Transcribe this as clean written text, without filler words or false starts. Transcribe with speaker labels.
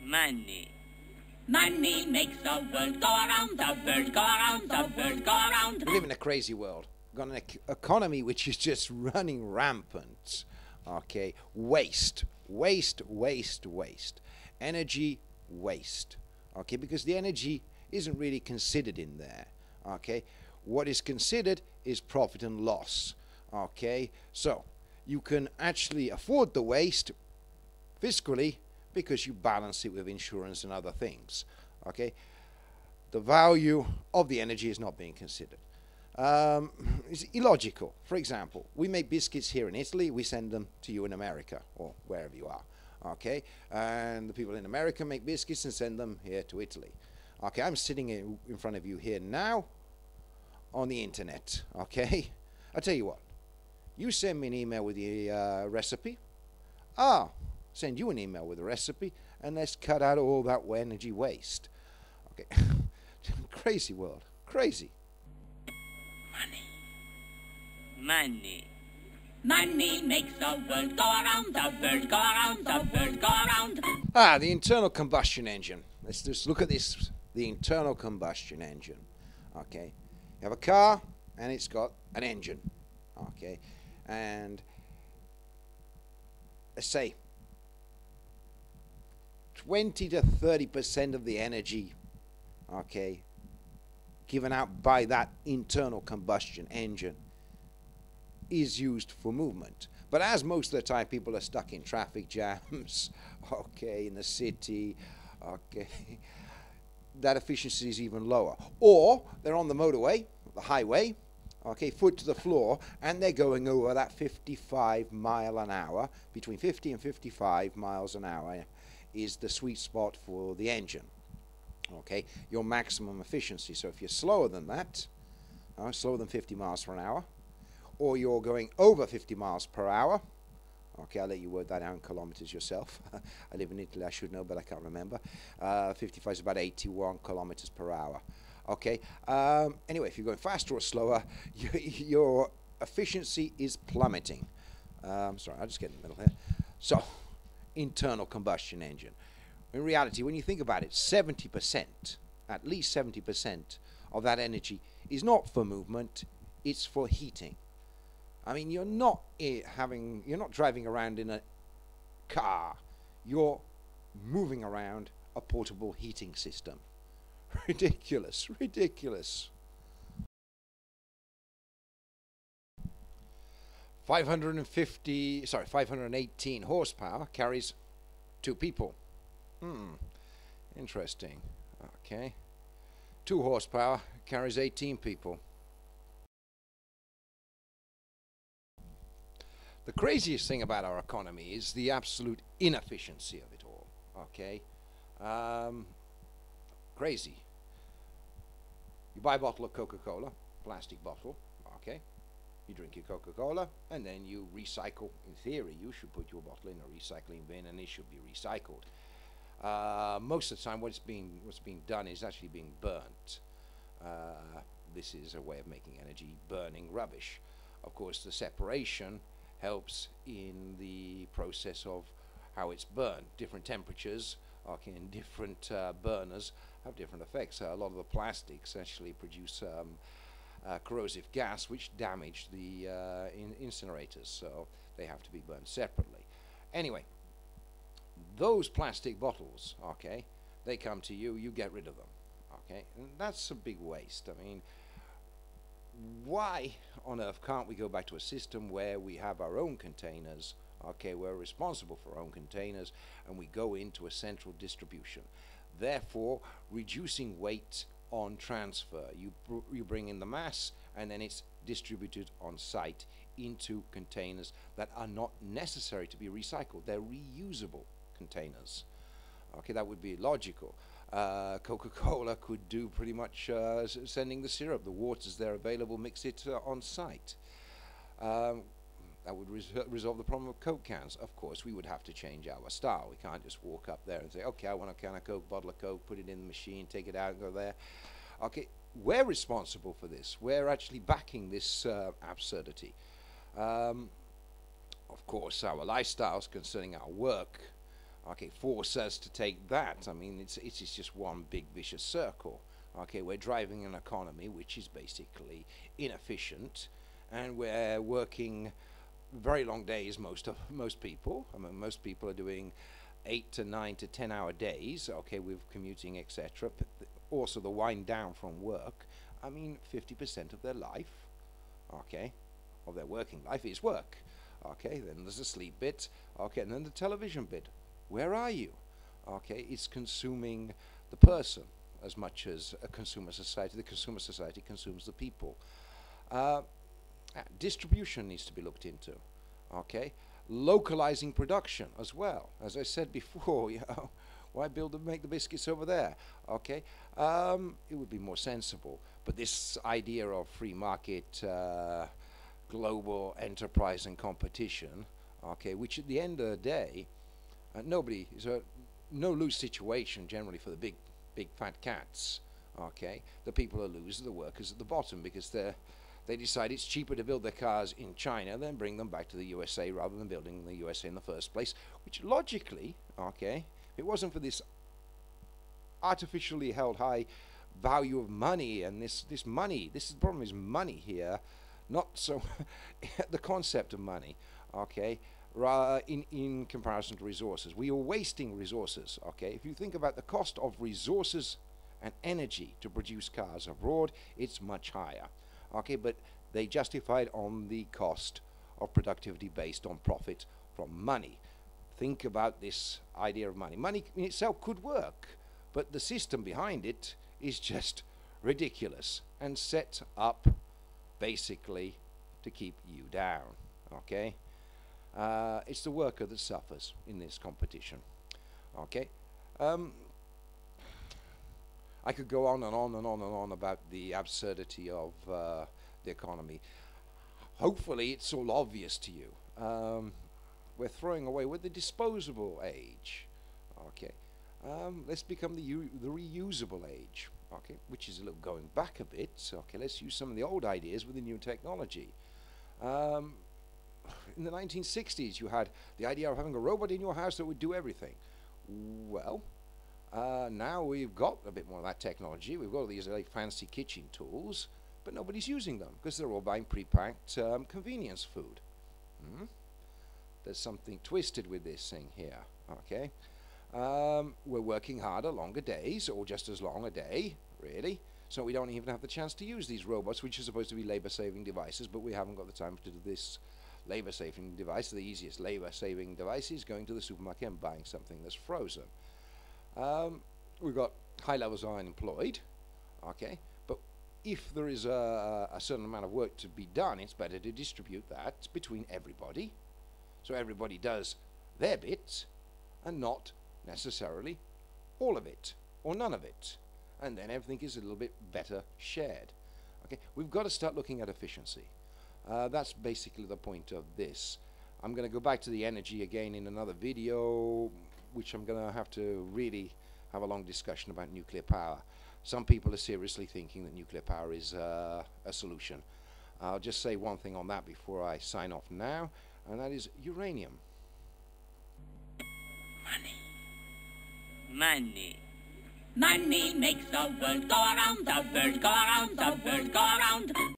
Speaker 1: Money.
Speaker 2: Money makes the world go around, the world go around, the world go around.
Speaker 3: We live in a crazy world. We've got an economy which is just running rampant. Okay, waste. Energy waste. Okay, because the energy isn't really considered in there. Okay, what is considered is profit and loss. Okay, so you can actually afford the waste fiscally because you balance it with insurance and other things. Okay, the value of the energy is not being considered. It's illogical. For example, we make biscuits here in Italy, we send them to you in America or wherever you are. Okay, and the people in America make biscuits and send them here to Italy. Okay, I'm sitting in front of you here now on the internet. Okay, I'll tell you what, you send me an email with the recipe, send you an email with a recipe, and let's cut out all that energy waste. Okay, crazy world, crazy.
Speaker 1: Money.
Speaker 2: Money makes the world go around, the world go around, the world go around.
Speaker 3: The internal combustion engine. Let's just look at this. The internal combustion engine. Okay, you have a car and it's got an engine. Okay, and let's say 20 to 30% of the energy, okay, given out by that internal combustion engine is used for movement. But as most of the time people are stuck in traffic jams, okay, in the city, okay, that efficiency is even lower. Or they're on the motorway, the highway, okay, foot to the floor, and they're going over that 55 mile an hour. Between 50 and 55 miles an hour is the sweet spot for the engine. Okay, your maximum efficiency. So if you're slower than that, slower than 50 miles per hour, or you're going over 50 miles per hour, okay, I'll let you word that out in kilometers yourself. I live in Italy, I should know, but I can't remember. 55 is about 81 kilometers per hour. Okay, anyway, if you're going faster or slower, your efficiency is plummeting. Sorry, I'll just get in the middle here. So, internal combustion engine. In reality, when you think about it, 70%, at least 70% of that energy is not for movement, it's for heating. I mean, you're not driving around in a car, you're moving around a portable heating system. Ridiculous, ridiculous. 518 horsepower carries 2 people. Interesting. Okay. 2 horsepower carries 18 people. The craziest thing about our economy is the absolute inefficiency of it all. Okay. Crazy. You buy a bottle of Coca-Cola, plastic bottle, okay. You drink your Coca-Cola, and then you recycle. In theory, you should put your bottle in a recycling bin, and it should be recycled. Most of the time, what's being done is actually being burnt. This is a way of making energy, burning rubbish. Of course, the separation helps in the process of how it's burned. Different temperatures, okay, and different burners have different effects. A lot of the plastics actually produce corrosive gas which damage the incinerators, so they have to be burned separately. Anyway, those plastic bottles, okay, they come to you, you get rid of them, okay, and that's a big waste. I mean, why on earth can't we go back to a system where we have our own containers, okay, we're responsible for our own containers, and we go into a central distribution, therefore reducing weight on transfer. You bring in the mass, and then it's distributed on site into containers that are not necessary to be recycled. They're reusable containers. Okay, that would be logical. Coca-Cola could do pretty much sending the syrup, the water's there available, mix it on site. That would resolve the problem of Coke cans. Of course, we would have to change our style. We can't just walk up there and say, okay, I want a can of Coke, bottle of Coke, put it in the machine, take it out and go there. Okay, we're responsible for this. We're actually backing this absurdity. Of course, our lifestyles concerning our work, okay, force us to take that. I mean, it's just one big vicious circle. Okay, we're driving an economy which is basically inefficient, and we're working very long days. Most people. I mean, most people are doing 8 to 9 to 10-hour days. Okay, with commuting, etc. Also, the wind down from work. I mean, 50% of their life, okay, of their working life is work. Okay, then there's the sleep bit. Okay, and then the television bit. Where are you? Okay, it's consuming the person as much as a consumer society. The consumer society consumes the people. Distribution needs to be looked into. Okay, localizing production as well. As I said before, you know, why make the biscuits over there? Okay, it would be more sensible. But this idea of free market, global enterprise and competition, okay, which at the end of the day, nobody is a no-lose situation generally for the big fat cats. Okay, the people who lose are the workers at the bottom, because they decide it's cheaper to build their cars in China than bring them back to the USA, rather than building in the USA in the first place. Which logically, okay, if it wasn't for this artificially held high value of money, and this money, the problem is money here, not so the concept of money, okay, in comparison to resources. We are wasting resources. Okay, if you think about the cost of resources and energy to produce cars abroad, it's much higher. Okay, but they justify it on the cost of productivity based on profit from money. Think about this idea of money. Money in itself could work, but the system behind it is just ridiculous and set up basically to keep you down. Okay, it's the worker that suffers in this competition. Okay, I could go on and on and on and on about the absurdity of the economy. Hopefully it's all obvious to you. We're throwing away, we're the disposable age. Okay, let's become the reusable age. Okay, which is a little going back a bit. Okay, let's use some of the old ideas with the new technology. In the 1960s, you had the idea of having a robot in your house that would do everything. Well, now we've got a bit more of that technology. We've got all these like fancy kitchen tools, but nobody's using them because they're all buying pre-packed convenience food. There's something twisted with this thing here. Okay, we're working harder, longer days, or just as long a day, really. So we don't even have the chance to use these robots, which are supposed to be labor-saving devices, but we haven't got the time to do this labor-saving device. The easiest labor-saving device is going to the supermarket and buying something that's frozen. We've got high levels of unemployed, okay, but if there is a certain amount of work to be done, it's better to distribute that between everybody, so everybody does their bit and not necessarily all of it or none of it, and then everything is a little bit better shared. Okay, we've got to start looking at efficiency. That's basically the point of this. I'm going to go back to the energy again in another video, which I'm going to have to really have a long discussion about nuclear power. Some people are seriously thinking that nuclear power is a solution. I'll just say one thing on that before I sign off now, and that is uranium.
Speaker 1: Money.
Speaker 2: Money makes the world go around, the world go around, the world go around.